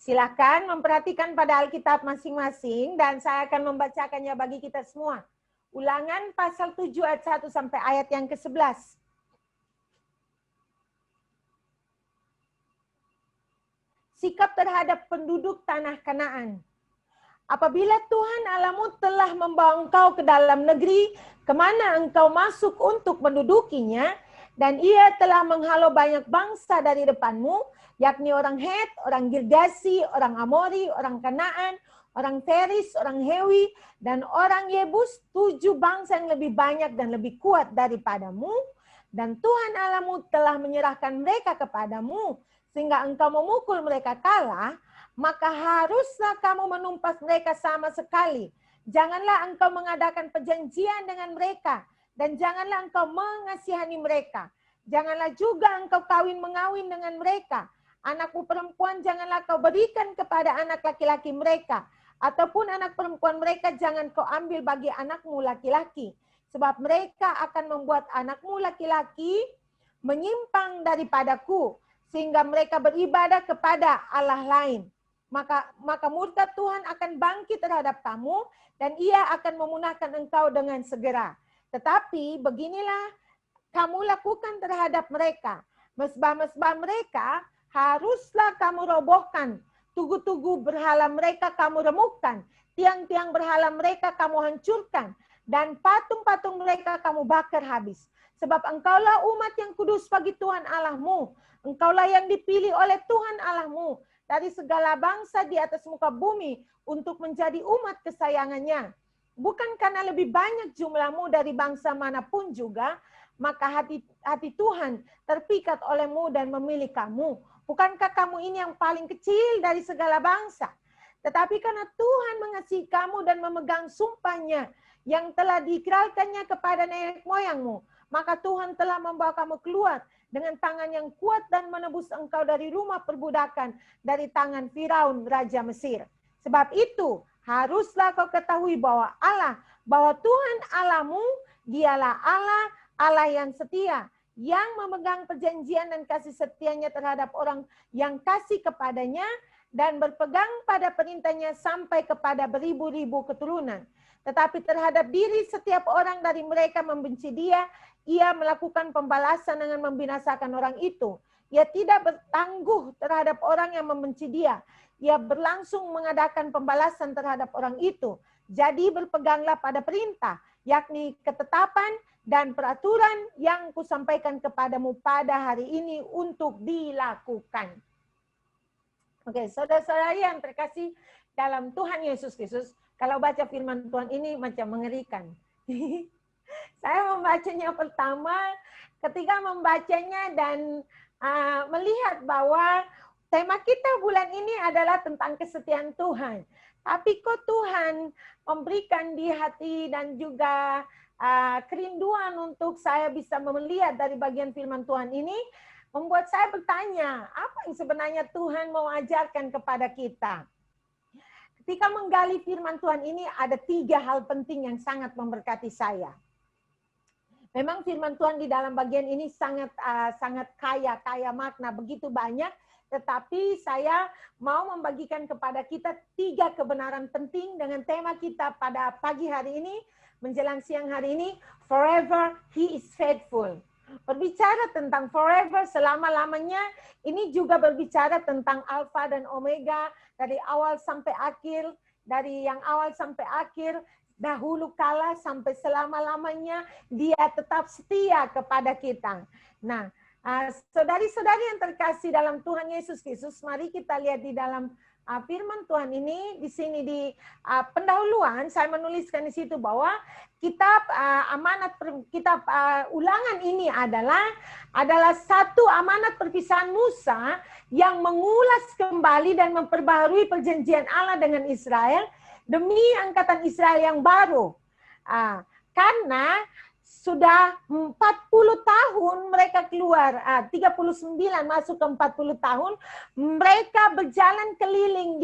Silakan memperhatikan pada Alkitab masing-masing dan saya akan membacakannya bagi kita semua. Ulangan pasal 7 ayat 1 sampai ayat yang ke-11. Sikap terhadap penduduk tanah Kanaan. Apabila Tuhan Allahmu telah membawa engkau ke dalam negeri, kemana engkau masuk untuk mendudukinya, dan ia telah menghalau banyak bangsa dari depanmu, yakni orang Het, orang Girgasi, orang Amori, orang Kanaan, orang Feris, orang Hewi, dan orang Yebus, 7 bangsa yang lebih banyak dan lebih kuat daripadamu, dan Tuhan Allahmu telah menyerahkan mereka kepadamu, sehingga engkau memukul mereka kalah, maka haruslah kamu menumpas mereka sama sekali. Janganlah engkau mengadakan perjanjian dengan mereka, dan janganlah engkau mengasihani mereka. Janganlah juga engkau kawin-mengawin dengan mereka. Anakmu perempuan janganlah kau berikan kepada anak laki-laki mereka, ataupun anak perempuan mereka jangan kau ambil bagi anakmu laki-laki. Sebab mereka akan membuat anakmu laki-laki menyimpang daripadaku, sehingga mereka beribadah kepada Allah lain. Maka murka Tuhan akan bangkit terhadap kamu, dan ia akan memunahkan engkau dengan segera. Tetapi beginilah kamu lakukan terhadap mereka. Mesbah-mesbah mereka haruslah kamu robohkan. Tugu-tugu berhala mereka kamu remukkan. Tiang-tiang berhala mereka kamu hancurkan. Dan patung-patung mereka kamu bakar habis. Sebab engkaulah umat yang kudus bagi Tuhan Allahmu. Engkaulah yang dipilih oleh Tuhan Allahmu dari segala bangsa di atas muka bumi untuk menjadi umat kesayangannya. Bukan karena lebih banyak jumlahmu dari bangsa manapun juga, maka hati Tuhan terpikat olehmu dan memilih kamu. Bukankah kamu ini yang paling kecil dari segala bangsa? Tetapi karena Tuhan mengasihi kamu dan memegang sumpahnya yang telah diikrarkannya kepada nenek moyangmu, maka Tuhan telah membawa kamu keluar dengan tangan yang kuat dan menebus engkau dari rumah perbudakan, dari tangan Firaun, Raja Mesir. Sebab itu, haruslah kau ketahui bahwa Tuhan Allahmu, dialah Allah, Allah yang setia, yang memegang perjanjian dan kasih setianya terhadap orang yang kasih kepadanya, dan berpegang pada perintahnya sampai kepada beribu-ribu keturunan. Tetapi terhadap diri setiap orang dari mereka membenci dia, ia melakukan pembalasan dengan membinasakan orang itu. Ia tidak bertangguh terhadap orang yang membenci dia. Ia berlangsung mengadakan pembalasan terhadap orang itu. Jadi berpeganglah pada perintah, yakni ketetapan dan peraturan yang kusampaikan kepadamu pada hari ini untuk dilakukan. Oke, saudara-saudara yang terkasih dalam Tuhan Yesus Kristus, kalau baca firman Tuhan ini macam mengerikan. Saya membacanya pertama, ketika membacanya dan melihat bahwa tema kita bulan ini adalah tentang kesetiaan Tuhan. Tapi kok Tuhan memberikan di hati dan juga kerinduan untuk saya bisa melihat dari bagian firman Tuhan ini, membuat saya bertanya, apa yang sebenarnya Tuhan mau ajarkan kepada kita? Ketika menggali firman Tuhan ini, ada 3 hal penting yang sangat memberkati saya. Memang firman Tuhan di dalam bagian ini sangat kaya makna, begitu banyak. Tetapi saya mau membagikan kepada kita 3 kebenaran penting dengan tema kita pada pagi hari ini, menjelang siang hari ini, forever He is faithful. Berbicara tentang forever, selama-lamanya, ini juga berbicara tentang alfa dan omega, dari awal sampai akhir, dari yang awal sampai akhir, dahulu kala sampai selama-lamanya, dia tetap setia kepada kita. Nah, saudari-saudari yang terkasih dalam Tuhan Yesus Kristus, mari kita lihat di dalam firman Tuhan ini, di sini di pendahuluan, saya menuliskan di situ bahwa kitab Ulangan ini adalah satu amanat perpisahan Musa yang mengulas kembali dan memperbaharui perjanjian Allah dengan Israel demi angkatan Israel yang baru. Karena sudah 40 tahun mereka keluar, 39 masuk ke 40 tahun, mereka berjalan keliling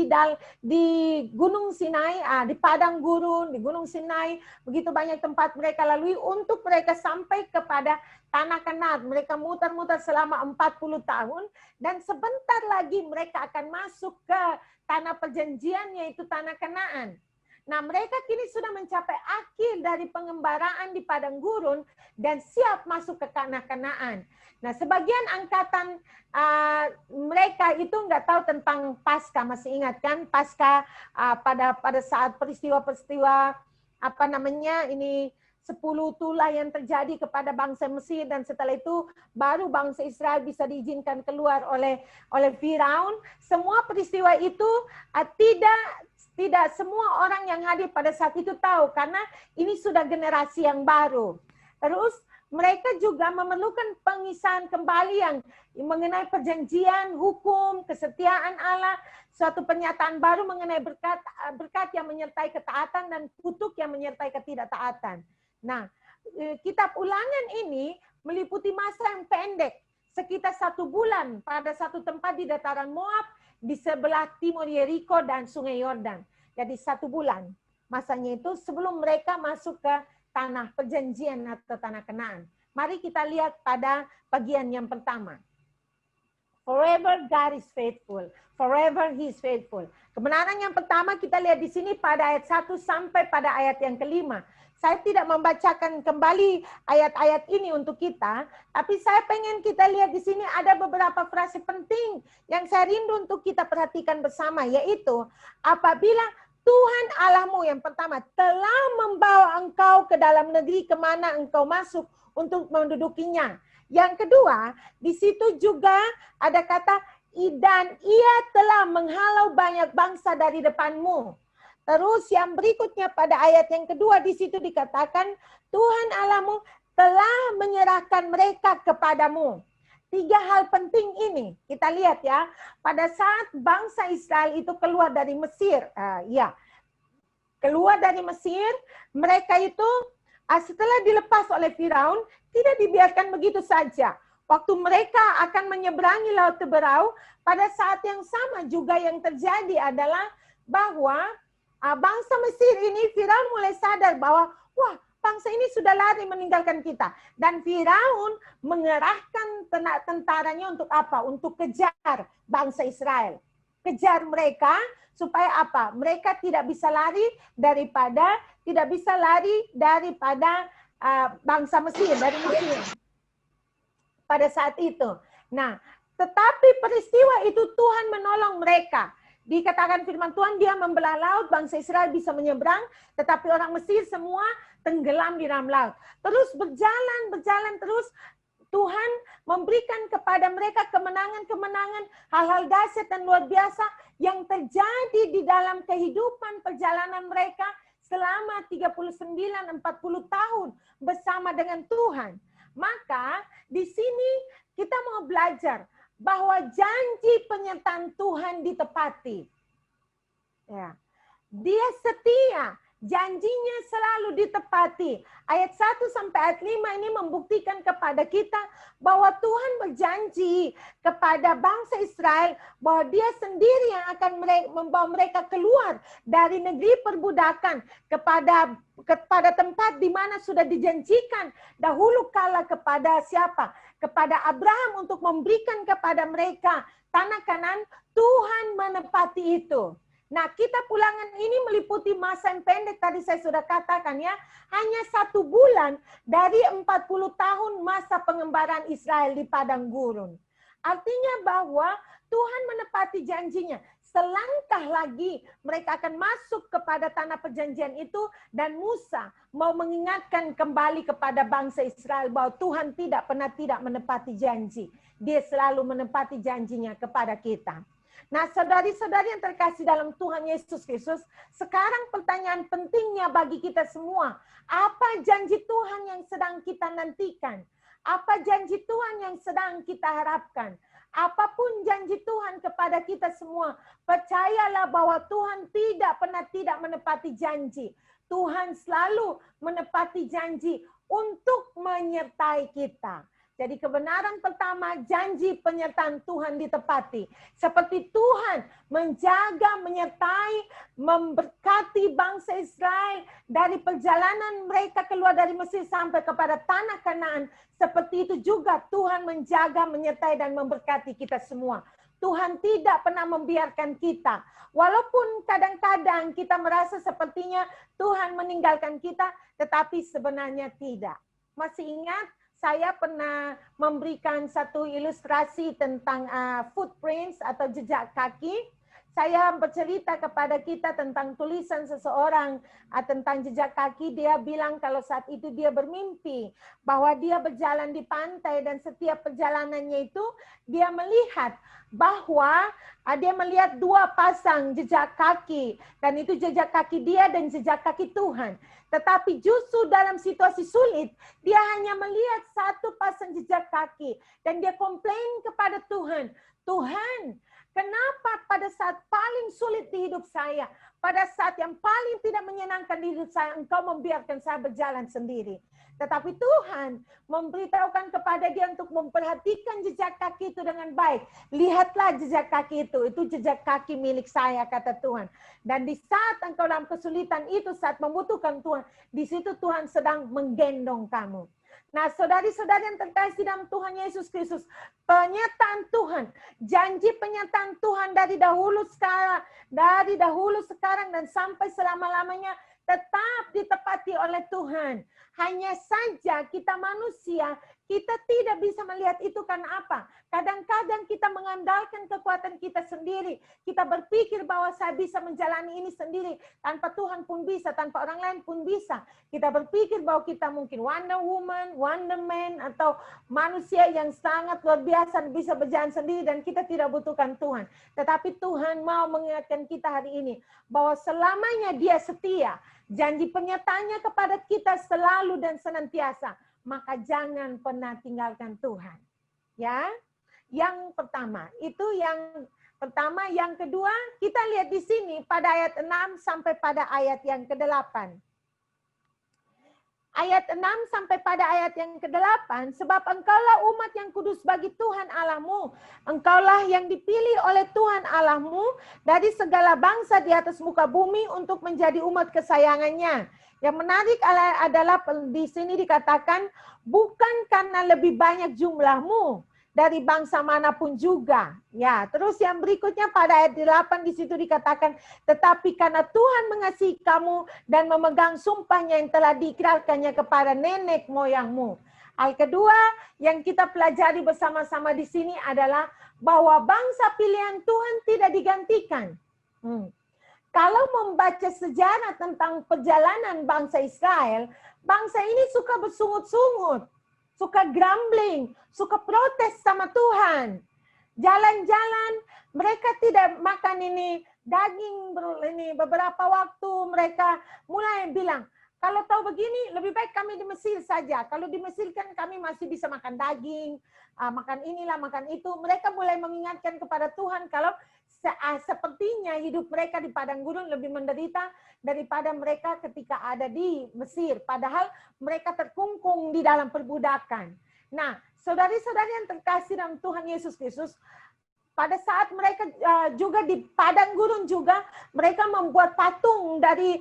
di Gunung Sinai, di padang gurun, di Gunung Sinai, begitu banyak tempat mereka lalui untuk mereka sampai kepada tanah Kanaan. Mereka muter-muter selama 40 tahun, dan sebentar lagi mereka akan masuk ke tanah perjanjian, yaitu tanah Kanaan. Nah, mereka kini sudah mencapai akhir dari pengembaraan di padang gurun dan siap masuk ke tanah Kanaan. Nah, sebagian angkatan mereka itu nggak tahu tentang Paskah, masih ingat kan? Paskah pada saat peristiwa-peristiwa apa namanya ini 10 tulah yang terjadi kepada bangsa Mesir, dan setelah itu baru bangsa Israel bisa diizinkan keluar oleh Firaun. Semua peristiwa itu tidak semua orang yang hadir pada saat itu tahu, karena ini sudah generasi yang baru. Terus mereka juga memerlukan pengisahan kembali yang mengenai perjanjian, hukum, kesetiaan Allah, suatu pernyataan baru mengenai berkat yang menyertai ketaatan dan kutuk yang menyertai ketidaktaatan. Nah, kitab Ulangan ini meliputi masa yang pendek, sekitar 1 bulan pada satu tempat di dataran Moab, di sebelah timur Yeriko dan Sungai Yordan. Jadi 1 bulan masanya itu sebelum mereka masuk ke tanah perjanjian atau tanah Kanaan. Mari kita lihat pada bagian yang pertama. Forever God is faithful. Forever He is faithful. Kebenaran yang pertama kita lihat di sini pada ayat 1 sampai pada ayat yang kelima. Saya tidak membacakan kembali ayat-ayat ini untuk kita, tapi saya pengen kita lihat di sini ada beberapa frase penting yang saya rindu untuk kita perhatikan bersama, yaitu apabila Tuhan Allahmu yang pertama telah membawa engkau ke dalam negeri kemana engkau masuk untuk mendudukinya. Yang kedua, di situ juga ada kata, dan ia telah menghalau banyak bangsa dari depanmu. Terus yang berikutnya pada ayat yang kedua di situ dikatakan Tuhan Allahmu telah menyerahkan mereka kepadamu. 3 hal penting ini kita lihat ya. Pada saat bangsa Israel itu keluar dari Mesir, keluar dari Mesir, mereka itu setelah dilepas oleh Firaun tidak dibiarkan begitu saja. Waktu mereka akan menyeberangi Laut Teberau, pada saat yang sama juga yang terjadi adalah bahwa bangsa Mesir ini, Firaun mulai sadar bahwa, wah, bangsa ini sudah lari meninggalkan kita. Dan Firaun mengerahkan tentaranya untuk apa? Untuk kejar bangsa Israel. Kejar mereka supaya apa? Mereka tidak bisa lari daripada bangsa Mesir, dari Mesir. Pada saat itu. Nah, tetapi peristiwa itu Tuhan menolong mereka. Dikatakan firman Tuhan, dia membelah laut, bangsa Israel bisa menyeberang, tetapi orang Mesir semua tenggelam di dalam laut. Terus berjalan terus, Tuhan memberikan kepada mereka kemenangan-kemenangan, hal-hal dahsyat dan luar biasa yang terjadi di dalam kehidupan perjalanan mereka selama 39-40 tahun bersama dengan Tuhan. Maka di sini kita mau belajar bahwa janji penyertaan Tuhan ditepati. Ya. Dia setia, janjinya selalu ditepati. Ayat 1 sampai ayat 5 ini membuktikan kepada kita bahwa Tuhan berjanji kepada bangsa Israel bahwa dia sendiri yang akan membawa mereka keluar dari negeri perbudakan kepada tempat di mana sudah dijanjikan dahulu kala kepada siapa? Kepada Abraham untuk memberikan kepada mereka tanah Kanaan. Tuhan menepati itu. Nah, kitab Ulangan ini meliputi masa yang pendek, tadi saya sudah katakan ya, hanya 1 bulan dari 40 tahun masa pengembaraan Israel di padang gurun. Artinya bahwa Tuhan menepati janjinya. Selangkah lagi mereka akan masuk kepada tanah perjanjian itu, dan Musa mau mengingatkan kembali kepada bangsa Israel bahwa Tuhan tidak pernah tidak menepati janji. Dia selalu menepati janjinya kepada kita. Nah, saudari-saudari yang terkasih dalam Tuhan Yesus Kristus, sekarang pertanyaan pentingnya bagi kita semua, apa janji Tuhan yang sedang kita nantikan? Apa janji Tuhan yang sedang kita harapkan? Apapun janji Tuhan kepada kita semua, percayalah bahwa Tuhan tidak pernah tidak menepati janji. Tuhan selalu menepati janji untuk menyertai kita. Jadi kebenaran pertama, janji penyertaan Tuhan ditepati. Seperti Tuhan menjaga, menyertai, memberkati bangsa Israel dari perjalanan mereka keluar dari Mesir sampai kepada tanah Kanaan. Seperti itu juga Tuhan menjaga, menyertai, dan memberkati kita semua. Tuhan tidak pernah membiarkan kita. Walaupun kadang-kadang kita merasa sepertinya Tuhan meninggalkan kita, tetapi sebenarnya tidak. Masih ingat? Saya pernah memberikan satu ilustrasi tentang footprints atau jejak kaki. Saya bercerita kepada kita tentang tulisan seseorang tentang jejak kaki. Dia bilang kalau saat itu dia bermimpi bahwa dia berjalan di pantai dan setiap perjalanannya itu dia melihat bahwa dia melihat dua pasang jejak kaki. Dan itu jejak kaki dia dan jejak kaki Tuhan. Tetapi justru dalam situasi sulit, dia hanya melihat satu pasang jejak kaki. Dan dia komplain kepada Tuhan, Tuhan, kenapa pada saat paling sulit di hidup saya, pada saat yang paling tidak menyenangkan di hidup saya, Engkau membiarkan saya berjalan sendiri. Tetapi Tuhan memberitahukan kepada dia untuk memperhatikan jejak kaki itu dengan baik. Lihatlah jejak kaki itu jejak kaki milik saya, kata Tuhan. Dan di saat engkau dalam kesulitan itu, saat membutuhkan Tuhan, di situ Tuhan sedang menggendong kamu. Nah, saudari-saudari yang terkasih dalam Tuhan Yesus Kristus, penyertaan Tuhan, janji penyertaan Tuhan dari dahulu sekarang dan sampai selama-lamanya tetap ditepati oleh Tuhan. Hanya saja kita manusia, kita tidak bisa melihat itu karena apa? Kadang-kadang kita mengandalkan kekuatan kita sendiri. Kita berpikir bahwa saya bisa menjalani ini sendiri. Tanpa Tuhan pun bisa, tanpa orang lain pun bisa. Kita berpikir bahwa kita mungkin Wonder Woman, Wonder Man, atau manusia yang sangat luar biasa bisa berjalan sendiri dan kita tidak butuhkan Tuhan. Tetapi Tuhan mau mengingatkan kita hari ini bahwa selamanya Dia setia. Janji penyertaannya kepada kita selalu dan senantiasa. Maka jangan pernah tinggalkan Tuhan. Ya, yang pertama. Itu yang pertama. Yang kedua, kita lihat di sini pada ayat 6 sampai pada ayat yang ke-8. Ayat 6 sampai pada ayat yang ke-8, sebab engkaulah umat yang kudus bagi Tuhan Allahmu. Engkaulah yang dipilih oleh Tuhan Allahmu dari segala bangsa di atas muka bumi untuk menjadi umat kesayangannya. Yang menarik adalah di sini dikatakan, bukan karena lebih banyak jumlahmu dari bangsa manapun juga. Ya, terus yang berikutnya pada ayat 8 di situ dikatakan, tetapi karena Tuhan mengasihi kamu dan memegang sumpahnya yang telah diikrarkannya kepada nenek moyangmu. Hal kedua yang kita pelajari bersama-sama di sini adalah bahwa bangsa pilihan Tuhan tidak digantikan. Kalau membaca sejarah tentang perjalanan bangsa Israel, bangsa ini suka bersungut-sungut. Suka grumbling, suka protes sama Tuhan. Jalan-jalan, mereka tidak makan ini daging ini beberapa waktu mereka mulai bilang, kalau tahu begini lebih baik kami di Mesir saja. Kalau di Mesir kan kami masih bisa makan daging, makan inilah, makan itu. Mereka mulai mengingatkan kepada Tuhan kalau sepertinya hidup mereka di padang gurun lebih menderita daripada mereka ketika ada di Mesir. Padahal mereka terkungkung di dalam perbudakan. Nah, saudari-saudari yang terkasih dalam Tuhan Yesus Kristus, pada saat mereka juga di padang gurun juga, mereka membuat patung dari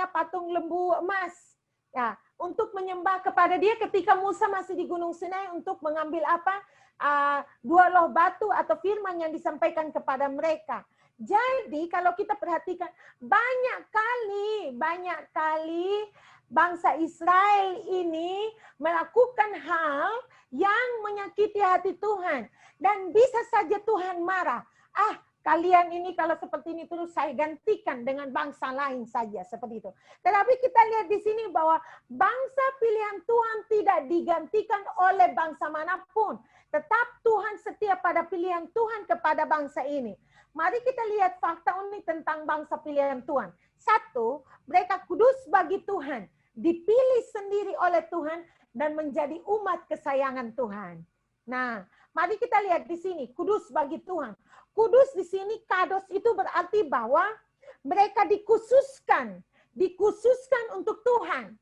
patung lembu emas. Ya, untuk menyembah kepada dia ketika Musa masih di Gunung Sinai untuk mengambil dua loh batu atau firman yang disampaikan kepada mereka. Jadi kalau kita perhatikan banyak kali bangsa Israel ini melakukan hal yang menyakiti hati Tuhan dan bisa saja Tuhan marah. Kalian ini kalau seperti ini terus saya gantikan dengan bangsa lain saja seperti itu. Tetapi kita lihat di sini bahwa bangsa pilihan Tuhan tidak digantikan oleh bangsa manapun. Tetap Tuhan setia pada pilihan Tuhan kepada bangsa ini. Mari kita lihat fakta unik tentang bangsa pilihan Tuhan. Satu, mereka kudus bagi Tuhan, dipilih sendiri oleh Tuhan dan menjadi umat kesayangan Tuhan. Nah, mari kita lihat di sini, kudus bagi Tuhan. Kudus di sini, kados itu berarti bahwa mereka dikhususkan untuk Tuhan.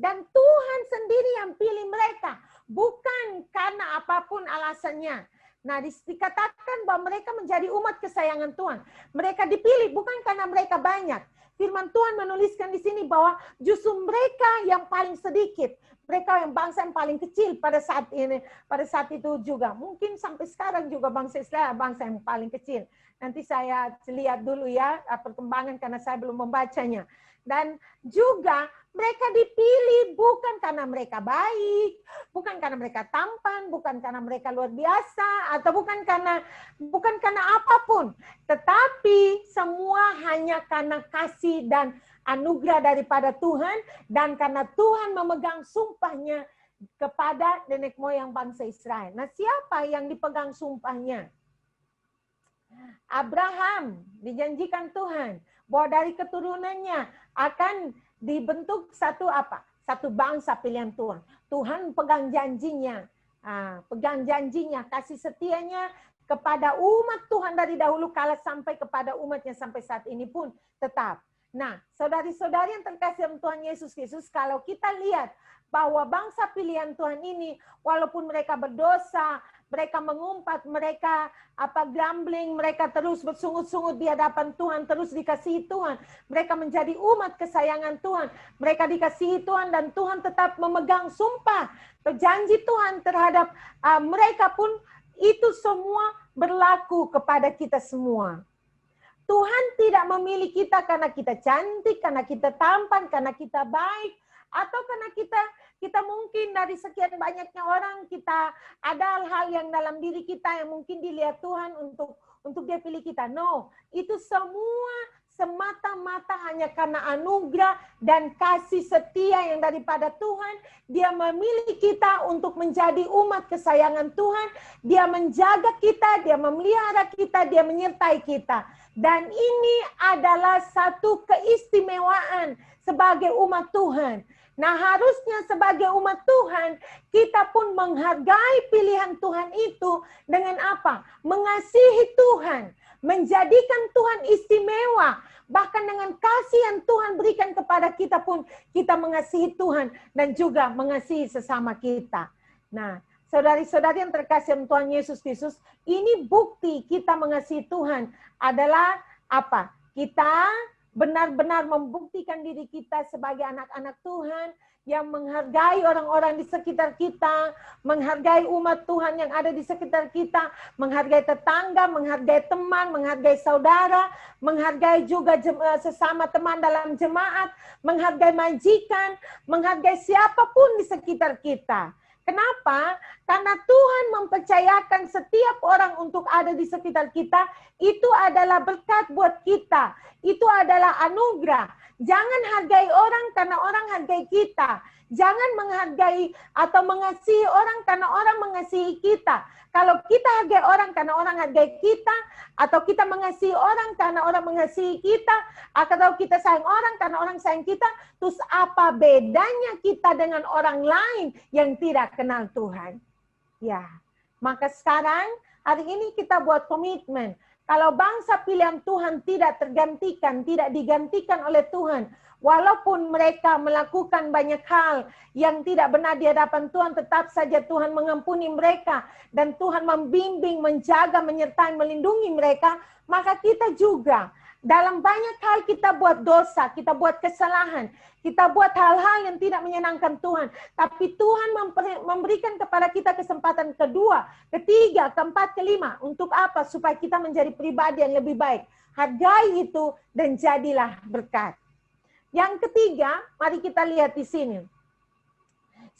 Dan Tuhan sendiri yang pilih mereka, bukan karena apapun alasannya. Nah, dikatakan bahwa mereka menjadi umat kesayangan Tuhan. Mereka dipilih bukan karena mereka banyak. Firman Tuhan menuliskan di sini bahwa justru mereka yang paling sedikit, mereka yang bangsa yang paling kecil pada saat ini, pada saat itu juga. Mungkin sampai sekarang juga bangsa Israel bangsa yang paling kecil. Nanti saya lihat dulu ya perkembangan karena saya belum membacanya. Dan juga mereka dipilih bukan karena mereka baik, bukan karena mereka tampan, bukan karena mereka luar biasa, atau bukan karena apapun. Tetapi semua hanya karena kasih dan anugerah daripada Tuhan, dan karena Tuhan memegang sumpahnya kepada nenek moyang bangsa Israel. Nah, siapa yang dipegang sumpahnya? Abraham, dijanjikan Tuhan bahwa dari keturunannya akan dibentuk satu apa? Satu bangsa pilihan Tuhan. Tuhan pegang janjinya. Pegang janjinya, kasih setianya kepada umat Tuhan dari dahulu kala sampai kepada umatnya sampai saat ini pun tetap. Nah, saudari-saudari yang terkasih dalam Tuhan Yesus Kristus, kalau kita lihat bahwa bangsa pilihan Tuhan ini, walaupun mereka berdosa, mereka mengumpat, mereka grumbling, mereka terus bersungut-sungut di hadapan Tuhan, terus dikasihi Tuhan. Mereka menjadi umat kesayangan Tuhan. Mereka dikasihi Tuhan dan Tuhan tetap memegang sumpah, janji Tuhan terhadap mereka pun itu semua berlaku kepada kita semua. Tuhan tidak memilih kita karena kita cantik, karena kita tampan, karena kita baik, atau karena kita mungkin dari sekian banyaknya orang kita ada hal yang dalam diri kita yang mungkin dilihat Tuhan untuk dia pilih kita. No, itu semua semata-mata hanya karena anugerah dan kasih setia yang daripada Tuhan. Dia memilih kita untuk menjadi umat kesayangan Tuhan. Dia menjaga kita, dia memelihara kita, dia menyertai kita. Dan ini adalah satu keistimewaan sebagai umat Tuhan. Nah, harusnya sebagai umat Tuhan, kita pun menghargai pilihan Tuhan itu dengan apa? Mengasihi Tuhan, menjadikan Tuhan istimewa. Bahkan dengan kasih yang Tuhan berikan kepada kita pun, kita mengasihi Tuhan dan juga mengasihi sesama kita. Nah, saudari-saudari yang terkasih dalam Tuhan Yesus Kristus, ini bukti kita mengasihi Tuhan adalah apa? Kita benar-benar membuktikan diri kita sebagai anak-anak Tuhan yang menghargai orang-orang di sekitar kita, menghargai umat Tuhan yang ada di sekitar kita, menghargai tetangga, menghargai teman, menghargai saudara, menghargai juga sesama teman dalam jemaat, menghargai majikan, menghargai siapapun di sekitar kita. Kenapa? Karena Tuhan mempercayakan setiap orang untuk ada di sekitar kita, itu adalah berkat buat kita. Itu adalah anugerah. Jangan hargai orang karena orang hargai kita. Jangan menghargai atau mengasihi orang karena orang mengasihi kita. Kalau kita hargai orang karena orang hargai kita, atau kita mengasihi orang karena orang mengasihi kita, atau kita sayang orang karena orang sayang kita, terus apa bedanya kita dengan orang lain yang tidak kenal Tuhan? Ya, maka sekarang hari ini kita buat komitmen. Kalau bangsa pilihan Tuhan tidak tergantikan, tidak digantikan oleh Tuhan, walaupun mereka melakukan banyak hal yang tidak benar di hadapan Tuhan, tetap saja Tuhan mengampuni mereka. Dan Tuhan membimbing, menjaga, menyertai, melindungi mereka. Maka kita juga, dalam banyak hal kita buat dosa, kita buat kesalahan. Kita buat hal-hal yang tidak menyenangkan Tuhan. Tapi Tuhan memberikan kepada kita kesempatan kedua, ketiga, keempat, kelima. Untuk apa? Supaya kita menjadi pribadi yang lebih baik. Hargai itu dan jadilah berkat. Yang ketiga, mari kita lihat di sini.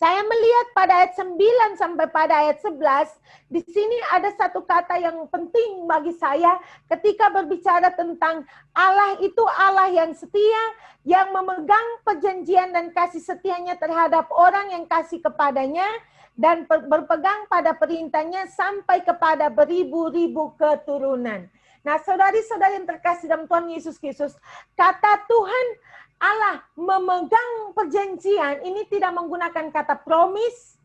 Saya melihat pada ayat 9 sampai pada ayat 11, di sini ada satu kata yang penting bagi saya ketika berbicara tentang Allah itu Allah yang setia, yang memegang perjanjian dan kasih setianya terhadap orang yang kasih kepadanya, dan berpegang pada perintahnya sampai kepada beribu-ribu keturunan. Nah, saudari-saudari yang terkasih dalam Tuhan Yesus Kristus, kata Tuhan Allah memegang perjanjian ini tidak menggunakan kata promise.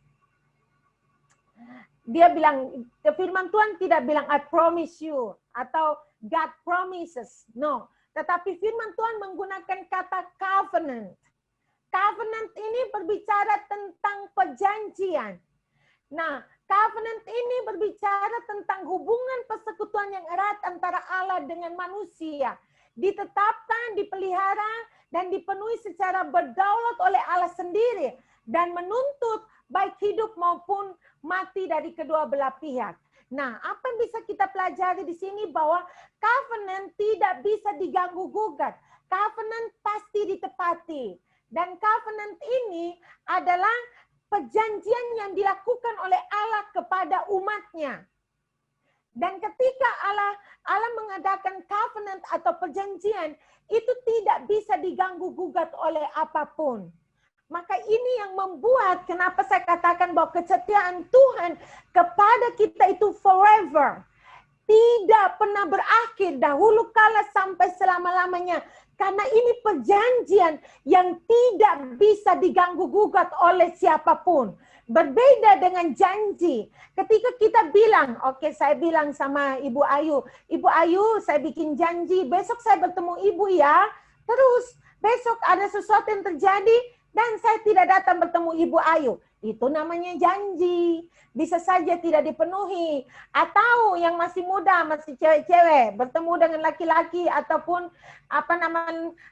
Dia bilang, firman Tuhan tidak bilang I promise you atau God promises. No, tetapi firman Tuhan menggunakan kata covenant. covenant ini berbicara tentang perjanjian. Nah, covenant ini berbicara tentang hubungan persekutuan yang erat antara Allah dengan manusia. Ditetapkan, dipelihara, dan dipenuhi secara berdaulat oleh Allah sendiri. Dan menuntut baik hidup maupun mati dari kedua belah pihak. Nah, apa yang bisa kita pelajari di sini bahwa covenant tidak bisa diganggu-gugat. Covenant pasti ditepati. Dan covenant ini adalah perjanjian yang dilakukan oleh Allah kepada umatnya. Dan ketika Allah mengadakan covenant atau perjanjian, itu tidak bisa diganggu-gugat oleh apapun. Maka ini yang membuat kenapa saya katakan bahwa kesetiaan Tuhan kepada kita itu forever. Tidak pernah berakhir dahulu kala sampai selama-lamanya. Karena ini perjanjian yang tidak bisa diganggu-gugat oleh siapapun. Berbeda dengan janji. Ketika kita bilang, oke, saya bilang sama Ibu Ayu, saya bikin janji, besok saya bertemu Ibu ya. Terus besok ada sesuatu yang terjadi, dan saya tidak datang bertemu Ibu Ayu. Itu namanya janji. Bisa saja tidak dipenuhi. Atau yang masih muda, masih cewek-cewek, bertemu dengan laki-laki ataupun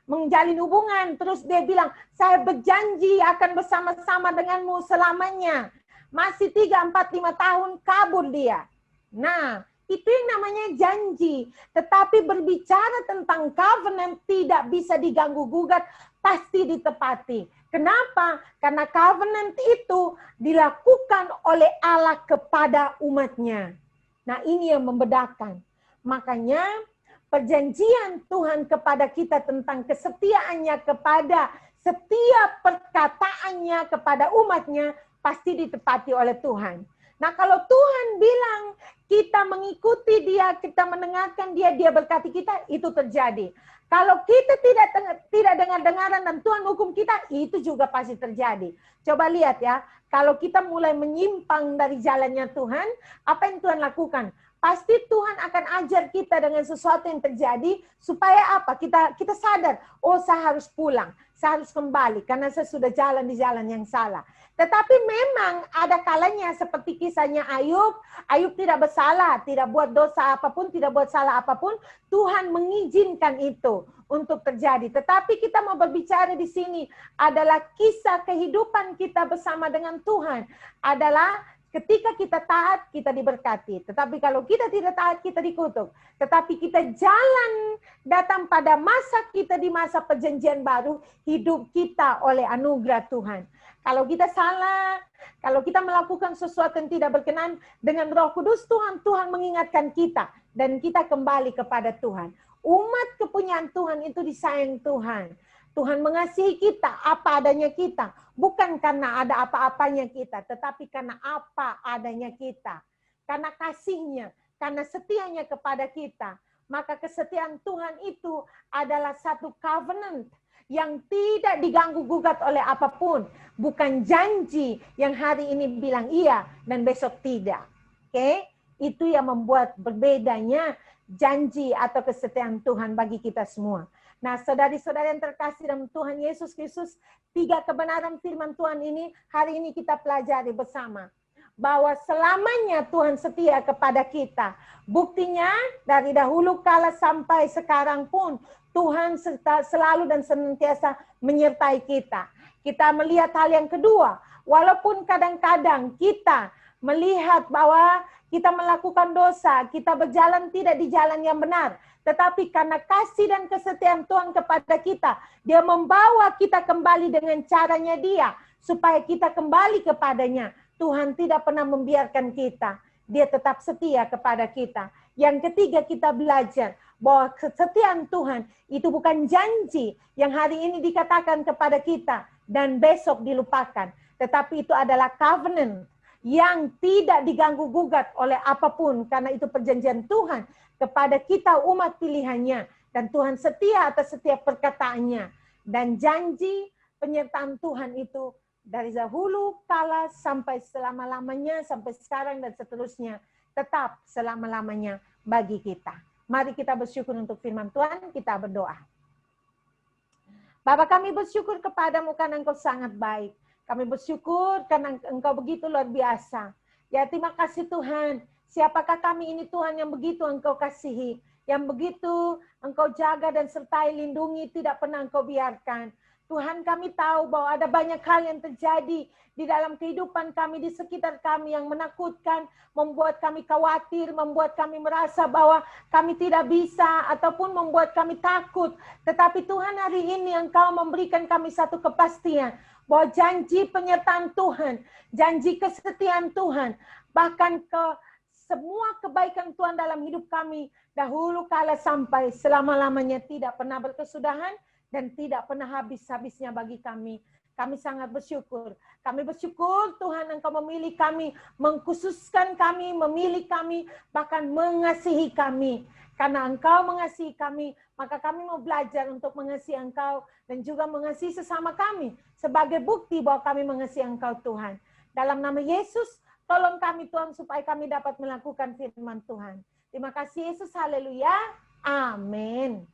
menjalin hubungan. Terus dia bilang, saya berjanji akan bersama-sama denganmu selamanya. Masih 3, 4, 5 tahun kabur dia. Nah, itu yang namanya janji. Tetapi berbicara tentang covenant tidak bisa diganggu-gugat, pasti ditepati. Kenapa? Karena covenant itu dilakukan oleh Allah kepada umatnya. Nah, ini yang membedakan. Makanya perjanjian Tuhan kepada kita tentang kesetiaannya kepada setiap perkataannya kepada umatnya pasti ditepati oleh Tuhan. Nah, kalau Tuhan bilang kita mengikuti dia, kita mendengarkan dia, dia berkati kita, itu terjadi. Kalau kita tidak dengar-dengaran dan Tuhan hukum kita, itu juga pasti terjadi. Coba lihat ya, kalau kita mulai menyimpang dari jalannya Tuhan, apa yang Tuhan lakukan? Pasti Tuhan akan ajar kita dengan sesuatu yang terjadi, supaya apa? Kita sadar, oh saya harus pulang, saya harus kembali, karena saya sudah jalan di jalan yang salah. Tetapi memang ada kalanya seperti kisahnya Ayub tidak bersalah, tidak buat dosa apapun, tidak buat salah apapun, Tuhan mengizinkan itu untuk terjadi. Tetapi kita mau berbicara di sini adalah kisah kehidupan kita bersama dengan Tuhan. Adalah ketika kita taat, kita diberkati. Tetapi kalau kita tidak taat, kita dikutuk. Tetapi kita jalan datang pada masa kita di masa perjanjian baru, hidup kita oleh anugerah Tuhan. Kalau kita salah, kalau kita melakukan sesuatu yang tidak berkenan dengan Roh Kudus Tuhan mengingatkan kita. Dan kita kembali kepada Tuhan. Umat kepunyaan Tuhan itu disayang Tuhan. Tuhan mengasihi kita, apa adanya kita. Bukan karena ada apa-apanya kita, tetapi karena apa adanya kita. Karena kasihnya, karena setianya kepada kita. Maka kesetiaan Tuhan itu adalah satu covenant yang tidak diganggu-gugat oleh apapun. Bukan janji yang hari ini bilang iya dan besok tidak. Oke? Itu yang membuat berbedanya janji atau kesetiaan Tuhan bagi kita semua. Nah, saudari-saudari yang terkasih dalam Tuhan Yesus Kristus, 3 kebenaran firman Tuhan ini hari ini kita pelajari bersama. Bahwa selamanya Tuhan setia kepada kita. Buktinya dari dahulu kala sampai sekarang pun Tuhan selalu dan senantiasa menyertai kita. Kita melihat hal yang kedua, walaupun kadang-kadang kita melihat bahwa kita melakukan dosa, kita berjalan tidak di jalan yang benar. Tetapi karena kasih dan kesetiaan Tuhan kepada kita, dia membawa kita kembali dengan caranya dia. Supaya kita kembali kepadanya. Tuhan tidak pernah membiarkan kita. Dia tetap setia kepada kita. Yang ketiga kita belajar bahwa kesetiaan Tuhan itu bukan janji yang hari ini dikatakan kepada kita dan besok dilupakan. Tetapi itu adalah covenant yang tidak diganggu-gugat oleh apapun karena itu perjanjian Tuhan kepada kita umat pilihannya. Dan Tuhan setia atas setiap perkataannya. Dan janji penyertaan Tuhan itu dari dahulu kala sampai selama-lamanya, sampai sekarang dan seterusnya, tetap selama-lamanya bagi kita. Mari kita bersyukur untuk firman Tuhan, kita berdoa. Bapa, kami bersyukur kepadamu karena Engkau sangat baik. Kami bersyukur karena Engkau begitu luar biasa. Ya, terima kasih Tuhan. Siapakah kami ini Tuhan yang begitu Engkau kasihi, yang begitu Engkau jaga dan sertai lindungi, tidak pernah Engkau biarkan. Tuhan, kami tahu bahwa ada banyak hal yang terjadi di dalam kehidupan kami, di sekitar kami yang menakutkan, membuat kami khawatir, membuat kami merasa bahwa kami tidak bisa, ataupun membuat kami takut. Tetapi Tuhan, hari ini Engkau memberikan kami satu kepastian, bahwa janji penyertaan Tuhan, janji kesetiaan Tuhan, bahkan ke semua kebaikan Tuhan dalam hidup kami, dahulu kala sampai selama-lamanya tidak pernah berkesudahan, dan tidak pernah habis-habisnya bagi kami. Kami sangat bersyukur. Kami bersyukur Tuhan Engkau memilih kami, mengkhususkan kami, memilih kami, bahkan mengasihi kami. Karena Engkau mengasihi kami, maka kami mau belajar untuk mengasihi Engkau dan juga mengasihi sesama kami sebagai bukti bahwa kami mengasihi Engkau Tuhan. Dalam nama Yesus, tolong kami Tuhan supaya kami dapat melakukan firman Tuhan. Terima kasih Yesus, haleluya, amin.